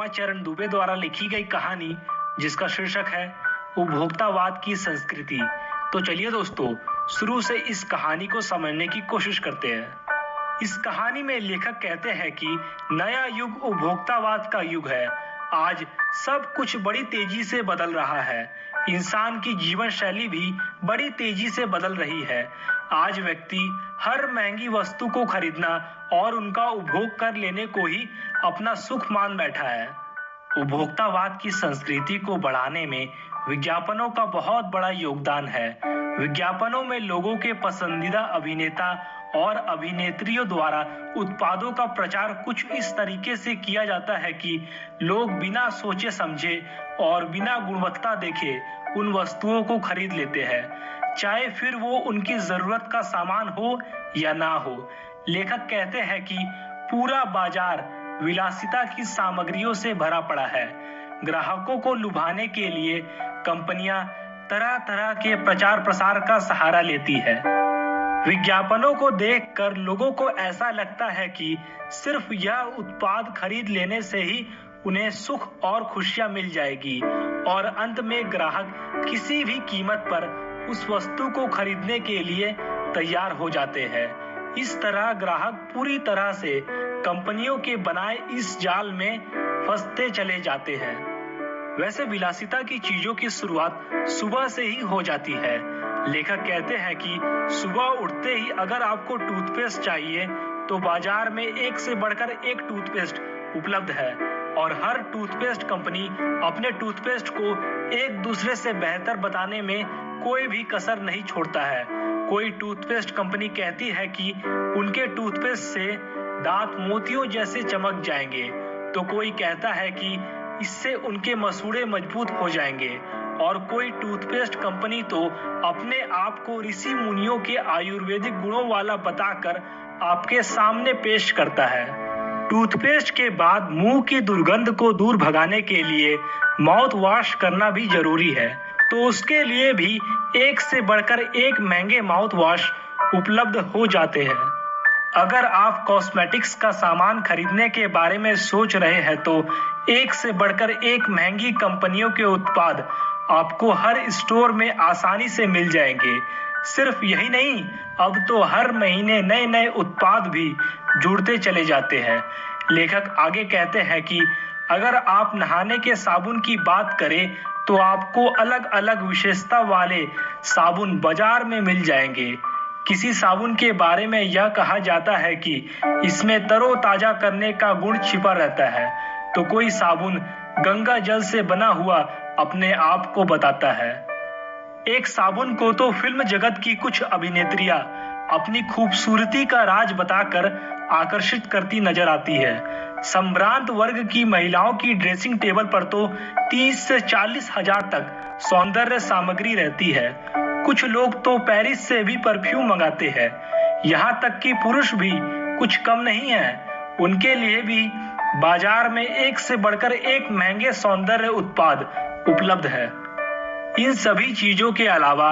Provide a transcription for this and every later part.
चरण दुबे द्वारा लिखी गई कहानी जिसका शीर्षक है उपभोक्तावाद की संस्कृति। तो चलिए दोस्तों, शुरू से इस कहानी को समझने की कोशिश करते हैं। इस कहानी में लेखक कहते हैं कि नया युग उपभोक्तावाद का युग है। आज सब कुछ बड़ी तेजी से बदल रहा है। इंसान की जीवन शैली भी बड़ी तेजी से बदल रही है। आज व्यक्ति हर महंगी वस्तु को खरीदना और उनका उपभोग कर लेने को ही अपना सुख मान बैठा है। उपभोक्तावाद की संस्कृति को बढ़ाने में विज्ञापनों का बहुत बड़ा योगदान है। विज्ञापनों में लोगों के पसंदीदा अभिनेता और अभिनेत्रियों द्वारा उत्पादों का प्रचार कुछ इस तरीके से किया जाता है कि लोग बिना सोचे समझे और बिना गुणवत्ता देखे उन वस्तुओं को खरीद लेते हैं, चाहे फिर वो उनकी जरूरत का सामान हो या ना हो। लेखक कहते हैं कि पूरा बाजार विलासिता की सामग्रियों से भरा पड़ा है। ग्राहकों को लुभाने के लिए कंपनियां तरह तरह के प्रचार प्रसार का सहारा लेती है। विज्ञापनों को देखकर लोगों को ऐसा लगता है कि सिर्फ यह उत्पाद खरीद लेने से ही उन्हें सुख और खुशियां मिल जाएगी और अंत में ग्राहक किसी भी कीमत पर उस वस्तु को खरीदने के लिए तैयार हो जाते हैं। इस तरह ग्राहक पूरी तरह से कंपनियों के बनाए इस जाल में फंसते चले जाते हैं। वैसे विलासिता की चीजों की शुरुआत सुबह से ही हो जाती है। लेखक कहते हैं कि सुबह उठते ही अगर आपको टूथपेस्ट चाहिए तो बाजार में एक से बढ़कर एक टूथपेस्ट उपलब्ध है और हर टूथपेस्ट कंपनी अपने टूथपेस्ट को एक दूसरे से बेहतर बताने में कोई भी कसर नहीं छोड़ता है। कोई टूथपेस्ट कंपनी कहती है कि उनके टूथपेस्ट से दांत मोतियों जैसे चमक जाएंगे, तो कोई कहता है कि इससे उनके मसूड़े मजबूत हो जाएंगे और कोई टूथपेस्ट कंपनी तो अपने आप को ऋषि मुनियों के आयुर्वेदिक गुणों वाला बताकर आपके सामने पेश करता है। टूथपेस्ट के बाद मुंह की दुर्गंध को दूर भगाने के लिए माउथ वॉश करना भी जरूरी है, तो उसके लिए भी एक से बढ़कर एक महंगे माउथ वॉश उपलब्ध हो जाते हैं। अगर आप कॉस्मेटिक्स का सामान खरीदने के बारे में सोच रहे हैं तो एक से बढ़कर एक महंगी कंपनियों के उत्पाद आपको हर स्टोर में आसानी से मिल जाएंगे। सिर्फ यही नहीं, अब तो हर महीने नए नए उत्पाद भी जुड़ते चले जाते हैं। लेखक आगे कहते हैं कि अगर आप नहाने के साबुन की बात करें तो आपको अलग अलग विशेषता वाले साबुन बाजार में मिल जाएंगे। किसी साबुन के बारे में यह कहा जाता है कि इसमें तरोताजा करने का गुण छिपा रहता है, तो कोई साबुन गंगा जल से बना हुआ अपने आप को बताता है। एक साबुन को तो फिल्म जगत की कुछ अभिनेत्रियां अपनी खूबसूरती का राज बताकर आकर्षित करती नजर आती है। संभ्रांत वर्ग की महिलाओं की ड्रेसिंग टेबल पर तो 30 से 40 हजार तक सौंदर्य सामग्री रहती है। कुछ लोग तो पेरिस से भी परफ्यूम मंगाते हैं। यहाँ तक कि पुरुष भी कुछ कम नहीं है। उनके लिए भी बाजार में एक से बढ़कर एक महंगे सौंदर्य उत्पाद उपलब्ध है। इन सभी चीजों के अलावा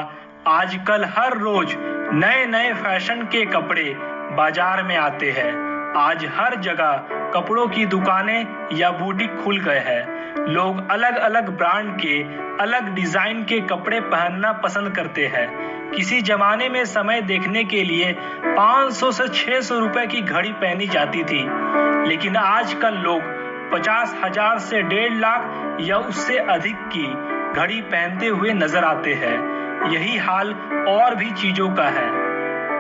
आजकल हर रोज नए नए फैशन के कपड़े बाजार में आते हैं। आज हर जगह कपड़ों की दुकानें या बुटीक खुल गए हैं। लोग अलग अलग ब्रांड के अलग डिजाइन के कपड़े पहनना पसंद करते हैं। किसी जमाने में समय देखने के लिए 500 से 600 रुपए की घड़ी पहनी जाती थी, लेकिन आजकल लोग 50,000 से 1.5 लाख या उससे अधिक की घड़ी पहनते हुए नजर आते हैं। यही हाल और भी चीजों का है।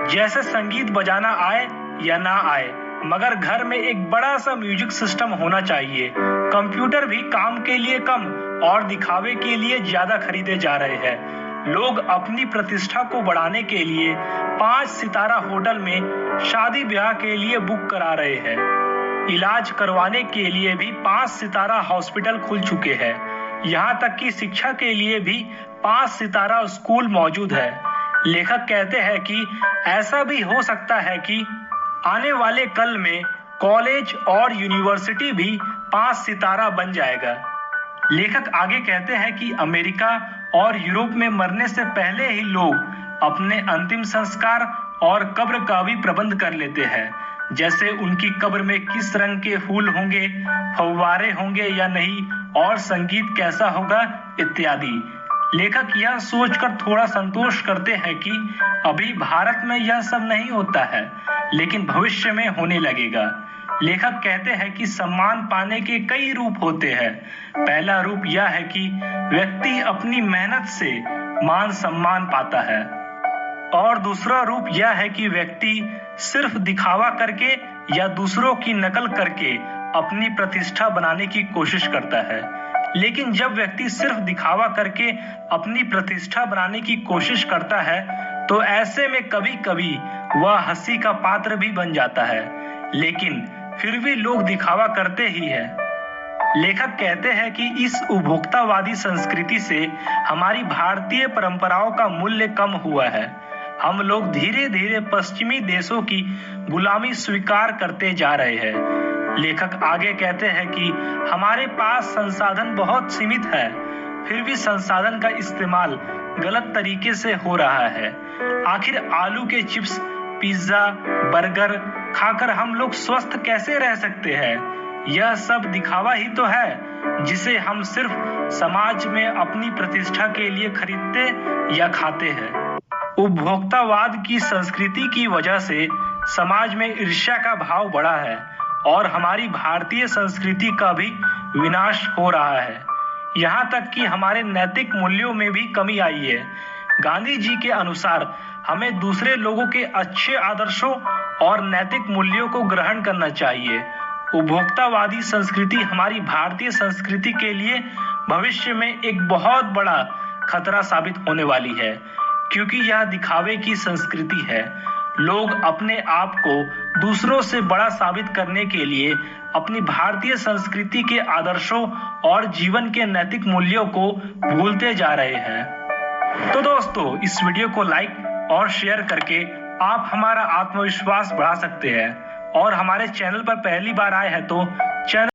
जैसे संगीत बजाना आए या ना आए, मगर घर में एक बड़ा सा म्यूजिक सिस्टम होना चाहिए। कंप्यूटर भी काम के लिए कम और दिखावे के लिए ज्यादा खरीदे जा रहे हैं। लोग अपनी प्रतिष्ठा को बढ़ाने के लिए 5 सितारा होटल में शादी ब्याह के लिए बुक करा रहे हैं। इलाज करवाने के लिए भी 5 सितारा हॉस्पिटल खुल चुके हैं। यहाँ तक कि शिक्षा के लिए भी 5 सितारा स्कूल मौजूद है। लेखक कहते हैं कि ऐसा भी हो सकता है कि आने वाले कल में कॉलेज और यूनिवर्सिटी भी 5 सितारा बन जाएगा। लेखक आगे कहते हैं कि अमेरिका और यूरोप में मरने से पहले ही लोग अपने अंतिम संस्कार और कब्र का भी प्रबंध कर लेते हैं। जैसे उनकी कब्र में किस रंग के फूल होंगे, फव्वारे होंगे या नहीं, और संगीत कैसा होगा इत्यादि। लेखक यह सोचकर थोड़ा संतोष करते हैं कि अभी भारत में यह सब नहीं होता है, लेकिन भविष्य में होने लगेगा। लेखक कहते हैं कि सम्मान पाने के कई रूप होते हैं। पहला रूप यह है कि व्यक्ति अपनी मेहनत से मान सम्मान पाता है, और दूसरा रूप यह है कि व्यक्ति सिर्फ दिखावा करके या दूसरों की नकल करके अपनी प्रतिष्ठा बनाने की कोशिश करता है। लेकिन जब व्यक्ति सिर्फ दिखावा करके अपनी प्रतिष्ठा बनाने की कोशिश करता है तो ऐसे में कभी कभी वह हंसी का पात्र भी बन जाता है, लेकिन फिर भी लोग दिखावा करते ही हैं। लेखक कहते हैं कि इस उपभोक्तावादी संस्कृति से हमारी भारतीय परंपराओं का मूल्य कम हुआ है। हम लोग धीरे धीरे पश्चिमी देशों की गुलामी स्वीकार करते जा रहे हैं। लेखक आगे कहते हैं कि हमारे पास संसाधन बहुत सीमित है, फिर भी संसाधन का इस्तेमाल गलत तरीके से हो रहा है। आखिर आलू के चिप्स, पिज्जा, बर्गर खाकर हम लोग स्वस्थ कैसे रह सकते हैं? यह सब दिखावा ही तो है, जिसे हम सिर्फ समाज में अपनी प्रतिष्ठा के लिए खरीदते या खाते हैं। उपभोक्तावाद की संस्कृति की वजह से समाज में ईर्ष्या का भाव बढ़ा है और हमारी भारतीय संस्कृति का भी विनाश हो रहा है। यहाँ तक कि हमारे नैतिक मूल्यों में भी कमी आई है। गांधी जी के अनुसार हमें दूसरे लोगों के अच्छे आदर्शों और नैतिक मूल्यों को ग्रहण करना चाहिए। उपभोक्तावादी संस्कृति हमारी भारतीय संस्कृति के लिए भविष्य में एक बहुत बड़ा खतरा साबित होने वाली है, क्योंकि यह दिखावे की संस्कृति है। लोग अपने आप को दूसरों से बड़ा साबित करने के लिए अपनी भारतीय संस्कृति के आदर्शों और जीवन के नैतिक मूल्यों को भूलते जा रहे हैं। तो दोस्तों, इस वीडियो को लाइक और शेयर करके आप हमारा आत्मविश्वास बढ़ा सकते हैं, और हमारे चैनल पर पहली बार आए हैं तो चैनल